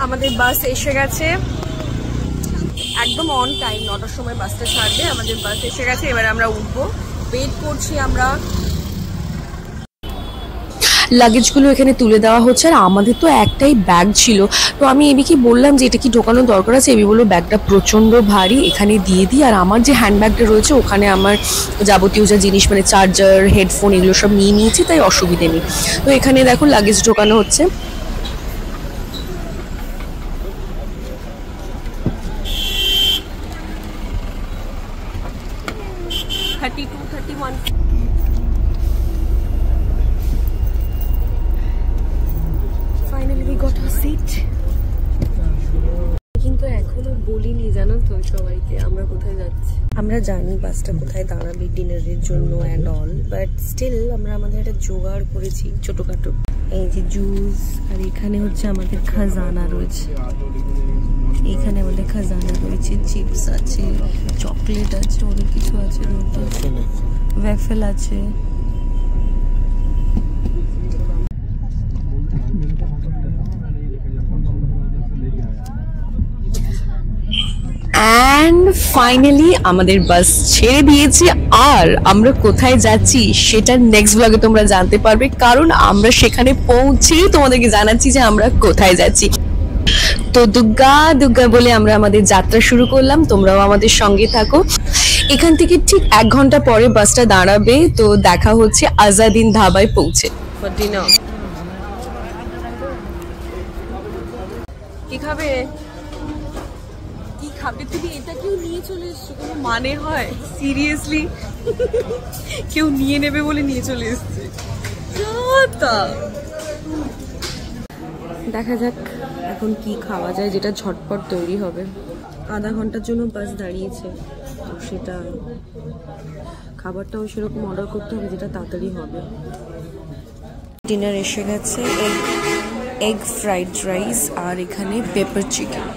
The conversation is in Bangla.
আমাদের বাস এসে গেছে একদম অন টাইম, 9টার সময় বাসটা ছাড়বে। আমাদের বাস এসে গেছে, এবার আমরা উঠবো। ওয়েট করছি আমরা। লাগেজগুলো এখানে তুলে দেওয়া হচ্ছে, আর আমাদের তো একটাই ব্যাগ ছিল। তো আমি এবিকে বললাম যে এটা কি ঢোকানোর দরকার আছে? এবি বললো ব্যাগটা প্রচণ্ড ভারী, এখানে দিয়ে দিই। আর আমার যে হ্যান্ডব্যাগটা রয়েছে ওখানে আমার যাবতীয় যা জিনিস মানে চার্জার, হেডফোন এগুলো সব নিয়ে নিয়েছি, তাই অসুবিধে নেই। তো এখানে দেখো লাগেজ ঢোকানো হচ্ছে। Finally we got our seat. কিন্তু এখনো বলিনি জানো তো সবাইকে আমরা কোথায় যাচ্ছি। আমরা জানি বাসটা কোথায় দাঁড়াবে ডিনারের জন্য অ্যান্ড অল, বাট স্টিল আমরা আমাদের একটা জোগাড় করেছি ছোটখাটো। এই যে জুস, আর এখানে হচ্ছে আমাদের খাজানা রয়েছে। এখানে আমাদের খাজানা রয়েছে, চিপস আছে, চকলেট আছে, অনেক কিছু আছে, ওয়াফেল আছে। অ্যান্ড ফাইনালি আমাদের বাস ছেড়ে দিয়েছে, আর আমরা কোথায় যাচ্ছি সেটা নেক্সট ব্লগে তোমরা জানতে পারবে, কারণ আমরা সেখানে পৌঁছেই তোমাদেরকে জানাচ্ছি যে আমরা কোথায় যাচ্ছি। তো দুগ্গা দুগ্গা বলে আমরা আমাদের যাত্রা শুরু করলাম, তোমরাও আমাদের সঙ্গে থাকো। এখান থেকে ঠিক 1 ঘন্টা পরে বাসটা দাঁড়াবে, তো দেখা হচ্ছে আজাদিন ধাবায় পৌঁছে। কি খাবে? কি খাবে তুমি? এটা কেউ নিয়ে চলে এসছো, কোনো মানে হয়? সিরিয়াসলি কেউ নিয়ে নেবে বলে নিয়ে চলে এসছে। দেখা যাক এখন কি খাওয়া যায় যেটা ঝটপট তৈরি হবে। আধা ঘন্টার জন্য বাস দাঁড়িয়েছে, তো সেটা খাবারটাও সেরকম অর্ডার করতে হবে যেটা তাড়াতাড়ি হবে। ডিনার এসে গেছে, এগ ফ্রাইড রাইস আর এখানে পেপার চিকেন।